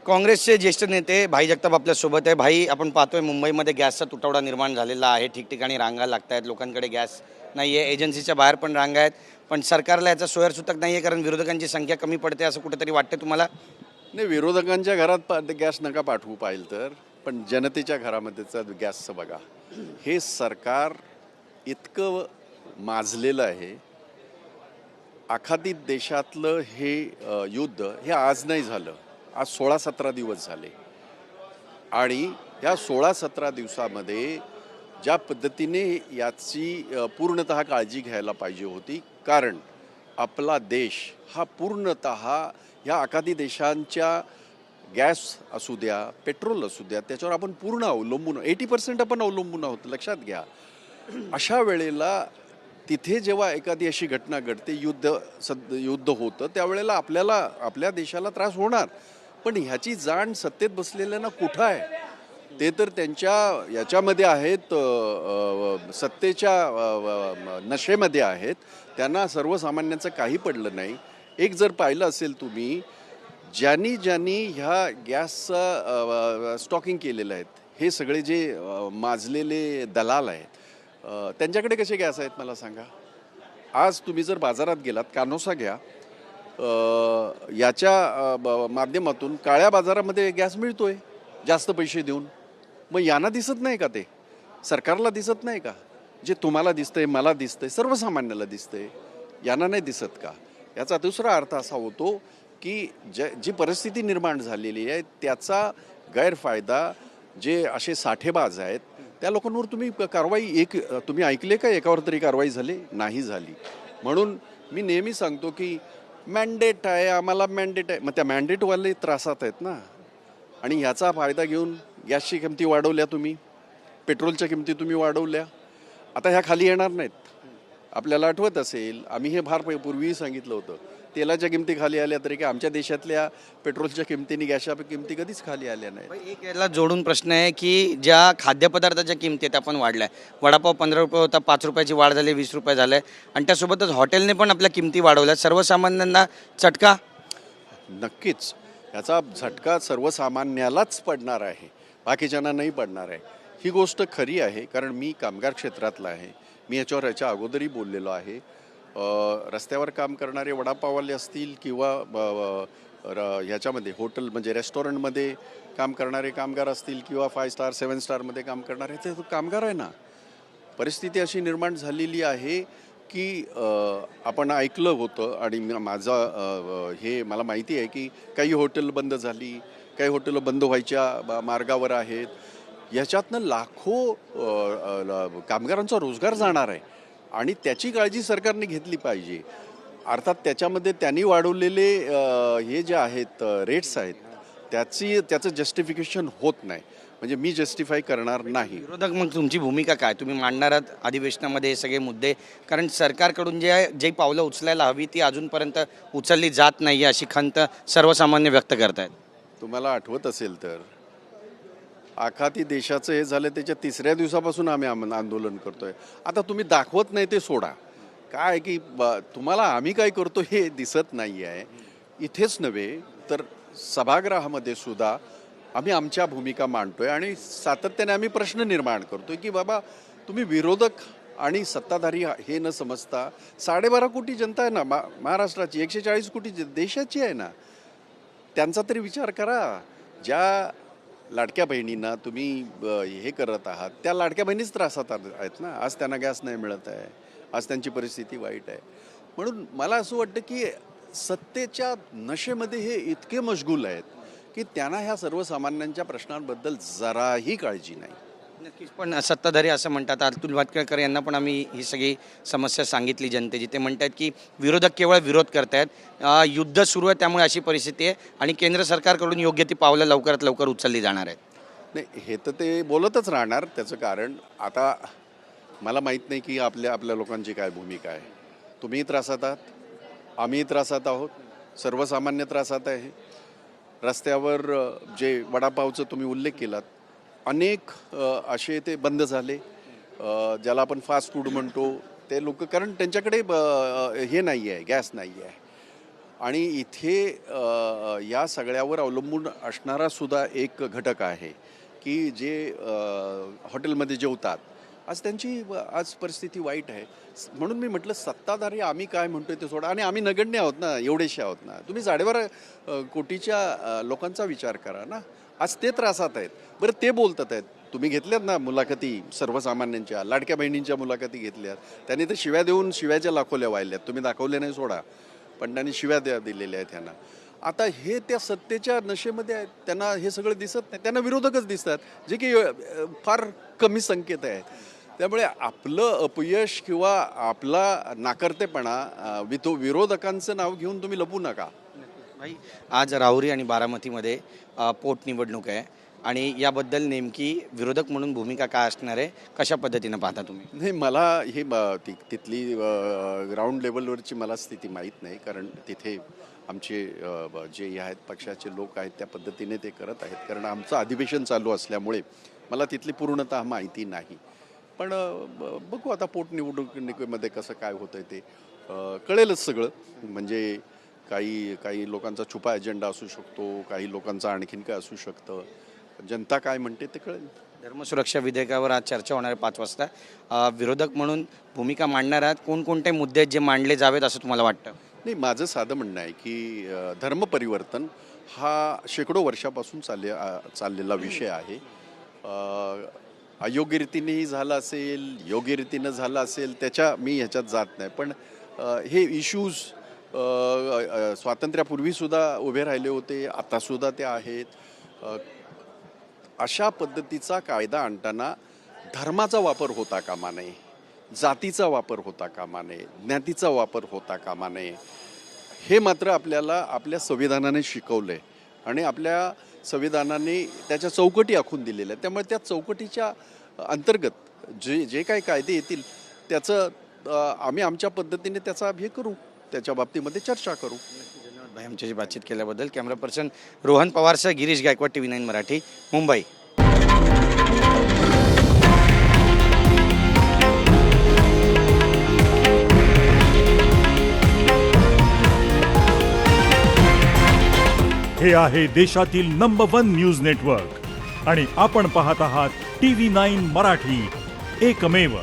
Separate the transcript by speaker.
Speaker 1: काँग्रेसचे ज्येष्ठ नेते भाई जगताप आपल्यासोबत आहे. भाई, आपण पाहतोय मुंबईमध्ये गॅसचा तुटवडा निर्माण झालेला आहे. ठिकठिकाणी रांगा लागत आहेत, लोकांकडे गॅस नाही आहे, एजन्सीच्या बाहेर पण रांगा आहेत. पण सरकारला याचा सोयरसूतक नाही आहे, कारण विरोधकांची संख्या कमी पडते असं कुठेतरी वाटतं तुम्हाला?
Speaker 2: नाही, विरोधकांच्या घरात गॅस नका पाठवू पाहिजे तर, पण जनतेच्या घरामध्येचा गॅसचं बघा. हे सरकार इतकं माजलेलं आहे. आखाती देशातलं हे युद्ध हे आज नाही झालं, आज 16-17 दिवस झाले. आणि या 16-17 दिवसामध्ये ज्या पद्धतीने याची पूर्णतः काळजी घ्यायला पाहिजे होती, कारण आपला देश हा पूर्णतः ह्या आखाती देशांच्या गॅस असू द्या, पेट्रोल असू द्या, त्याच्यावर आपण पूर्ण अवलंबून 80% आपण अवलंबून आहोत, लक्षात घ्या. अशा वेळेला तिथे जेव्हा एखादी अशी घटना घडते, युद्ध होतं, त्यावेळेला आपल्या देशाला त्रास होणार. पण ह्याची जाण सत्तेत बसलेल्यांना कुठं आहे? ते तर त्यांच्या याच्यामध्ये आहेत, सत्तेच्या नशेमध्ये आहेत. त्यांना सर्वसामान्यांचं काही पडलं नाही. एक जर पाहिलं असेल तुम्ही, ज्यांनी ह्या गॅसचं स्टॉकिंग केलेलं आहेत, हे सगळे जे माजलेले दलाल आहेत, त्यांच्याकडे कसे गॅस आहेत मला सांगा. आज तुम्ही जर बाजारात गेलात, कानोसा घ्या, याच्या माध्यमातून काळ्या बाजारामध्ये गॅस मिळतोय जास्त पैसे देऊन. मग यांना दिसत नाही का? ते सरकारला दिसत नाही का? जे तुम्हाला दिसतंय, मला दिसतंय, सर्वसामान्याला दिसतंय, यांना नाही दिसत का? याचा दुसरा अर्थ असा होतो की जी परिस्थिती निर्माण झालेली आहे त्याचा गैरफायदा जे असे साठेबाज आहेत त्या लोकांवर तुम्ही कारवाई तुम्ही ऐकले का एकावर तरी कारवाई झाली? नाही झाली. म्हणून मी नेहमी सांगतो की मॅन्डेट आहे, आम्हाला मॅन्डेट आहे. मग त्या मॅन्डेटवाले त्रासात आहेत ना. आणि ह्याचा फायदा घेऊन गॅसची किमती वाढवल्या, तुम्ही पेट्रोलच्या किमती तुम्ही वाढवल्या. आता ह्या खाली येणार नाहीत. आपल्याला आठवत असेल, आम्ही हे फार पूर्वीही सांगितलं होतं, तेलाच्या किमती खाली आल्या तरी काय आमच्या देशातल्या पेट्रोलच्या किमतीने गॅसच्या किमती कधीच खाली आल्या नाही.
Speaker 1: एक याला जोडून प्रश्न आहे की ज्या खाद्यपदार्थाच्या किमती त्या पण वाढल्या. वडापाव 15 रुपये होता, 5 रुपयाची वाढ झाली, 20 रुपये झाले. आणि त्यासोबतच हॉटेलने पण आपल्या किमती वाढवल्या. सर्वसामान्यांना चटका
Speaker 2: नक्कीच याचा झटका सर्वसामान्यालाच पडणार आहे, बाकीच्यांना नाही पडणार आहे. ही गोष्ट खरी आहे, कारण मी कामगार क्षेत्रातला आहे. मी याच्या अगोदरही बोललेलो आहे. रस्त्यावर काम करणारे वडापाववाले असतील किंवा ह्याच्यामध्ये हॉटेल म्हणजे रेस्टॉरंटमध्ये काम करणारे कामगार असतील किंवा 5 स्टार 7 स्टारमध्ये काम करणारे, ते कामगार आहे ना. परिस्थिती अशी निर्माण झालेली आहे की आपण ऐकलं होतं आणि हे मला माहिती आहे की काही हॉटेल बंद झाली, काही हॉटेलं बंद व्हायच्या मार्गावर आहेत. याच्यातनं लाखो कामगारांचा रोजगार जाणार आहे आणि त्याची काळजी सरकारने घेतली पाहिजे. अर्थात त्याच्यामध्ये त्यांनी वाढवलेले हे जे आहेत रेट्स आहेत, त्याचं जस्टिफिकेशन होत नाही. म्हणजे मी जस्टिफाय करणार नाही.
Speaker 1: विरोधक, मग तुमची भूमिका काय? तुम्ही मांडणार आहात अधिवेशनामध्ये हे सगळे मुद्दे? कारण सरकारकडून जे पावलं उचलायला हवी ती अजूनपर्यंत उचलली जात नाही अशी खंत सर्वसामान्य व्यक्त करतायत.
Speaker 2: तुम्हाला आठवत असेल तर आखाती देशाचं हे झालं, त्याच्या 3ऱ्या दिवसापासून आम्ही आंदोलन करतोय. आता तुम्ही दाखवत नाही ते सोडा. काय की तुम्हाला आम्ही काय करतो हे दिसत नाही आहे. इथेच नव्हे तर सभागृहामध्ये सुद्धा आम्ही आमच्या भूमिका मांडतोय आणि सातत्याने आम्ही प्रश्न निर्माण करतोय की बाबा, तुम्ही विरोधक आणि सत्ताधारी हे न समजता 12.5 कोटी जनता आहे ना महाराष्ट्राची, 140 कोटी देशाची आहे ना. त्यांचा तरी विचार करा. ज्या लाडक्या बहिणींना तुम्ही हे करत आहात, त्या लाडक्या बहिणीच त्रासात आहेत ना. आज त्यांना गॅस नाही मिळत आहे, आज त्यांची परिस्थिती वाईट आहे. म्हणून मला असं वाटतं की सत्तेच्या नशेमध्ये हे इतके मशगूल आहेत की त्यांना ह्या सर्वसामान्यांच्या प्रश्नांबद्दल जराही काळजी नाही.
Speaker 1: नक्कीच. पण सत्ताधारी असं म्हणतात, अतुल भातखळकर यांना पण आम्ही ही सगळी समस्या सांगितली जनतेची. ते म्हणतात की विरोधक केवळ विरोध करतायत, युद्ध सुरू आहे त्यामुळे अशी परिस्थिती आहे आणि केंद्र सरकारकडून योग्य ती पावलं लवकरात लवकर उचलली जाणार आहेत.
Speaker 2: नाही, हे तर ते बोलतच राहणार. त्याचं कारण आता मला माहीत नाही की आपल्या लोकांची काय भूमिका आहे. तुम्हीही त्रासात आहात, आम्हीही त्रासात आहोत, सर्वसामान्य त्रासात आहे. रस्त्यावर जे वडापावचं तुम्ही उल्लेख केलात, अनेक असे ते बंद झाले, ज्याला आपण फास्ट फूड म्हणतो. ते लोक, कारण त्यांच्याकडे हे नाही आहे, गॅस नाही आहे. आणि इथे या सगळ्यावर अवलंबून असणारा सुद्धा एक घटक आहे की जे हॉटेलमध्ये जेवतात, आज त्यांची आज परिस्थिती वाईट आहे. म्हणून मी म्हटलं सत्ताधारी आम्ही काय म्हणतोय ते सोडा, आणि आम्ही नगण्य आहोत ना, एवढेशे आहोत ना. तुम्ही 12.5 कोटीच्या लोकांचा विचार करा ना. आज ते त्रासात आहेत. बरं, ते बोलतात आहेत. तुम्ही घेतल्यात ना मुलाखती सर्वसामान्यांच्या, लाडक्या बहिणींच्या मुलाखती घेतल्यात. त्यांनी तर शिव्या देऊन शिव्याच्या लाखोल्या वाहिल्यात. तुम्ही दाखवले नाही सोडा, पण त्यांनी शिव्या दिलेल्या आहेत त्यांना. आता हे त्या सत्तेच्या नशेमध्ये आहेत, त्यांना हे सगळं दिसत नाही. त्यांना विरोधकच दिसतात, जे की फार कमी संकेत आहे. त्यामुळे आपलं अपयश किंवा आपला नाकर्तेपणा विरोधकांचं नाव घेऊन तुम्ही लपू नका.
Speaker 1: भाई, आज राहुरी आणि बारामतीमध्ये पोटनिवडणूक आहे आणि याबद्दल नेमकी विरोधक म्हणून भूमिका काय असणार आहे, कशा पद्धतीनं पाहता तुम्ही?
Speaker 2: नाही, मला हे तिथली ग्राउंड लेवलवरची मला स्थिती माहीत नाही, कारण तिथे आमचे जे आहेत पक्षाचे लोक आहेत त्या पद्धतीने ते करत आहेत. कारण आमचं अधिवेशन चालू असल्यामुळे मला तिथली पूर्णतः माहिती नाही. पण बघू आता पोटनिवडणुकीमध्ये कसं काय होतंय ते कळेलच सगळं. म्हणजे काही लोकांचा छुपा अजेंडा असू शकतो, काही लोकांचा आणखीन काय असू शकतं. जनता काय म्हणते ते कळेल.
Speaker 1: धर्मसुरक्षा विधेयकावर आज चर्चा होणार आहे 5 वाजता. विरोधक म्हणून भूमिका मांडणार आहात. कोणकोणते मुद्दे आहेत जे मांडले जावेत असं तुम्हाला वाटतं?
Speaker 2: नाही, माझं साधं म्हणणं आहे की धर्मपरिवर्तन हा शेकडो वर्षापासून चाललेला विषय आहे. अयोग्य रीतीनेही झालं असेल, योग्य रीतीनं झालं असेल, मी ह्याच्यात जात नाही. पण हे इश्यूज स्वातंत्र्यापूर्वीसुद्धा उभे राहिले होते, आतासुद्धा ते आहेत. अशा पद्धतीचा कायदा आणताना धर्माचा वापर होता कामा नये, जातीचा वापर होता कामा नये, ज्ञातीचा वापर होता कामा नये. हे मात्र आपल्याला आपल्या संविधानाने शिकवलं आहे आणि आपल्या संविधानाने त्याच्या चौकटी आखून दिलेल्या आहेत. त्यामुळे त्या चौकटीच्या अंतर्गत जे काही कायदे येतील त्याचं आम्ही आमच्या पद्धतीने त्याचा हे करू, त्याच्या बाबतीमध्ये चर्चा करू.
Speaker 1: धन्यवाद भाई, आमच्याशी बातचीत केल्याबद्दल. कॅमेरा पर्सन रोहन पवारसह गिरीश गायकवाड, TV9 मराठी, मुंबई.
Speaker 3: हे आहे देशातील नंबर 1 न्यूज नेटवर्क आणि आपण पाहत आहात TV9 मराठी, एकमेव.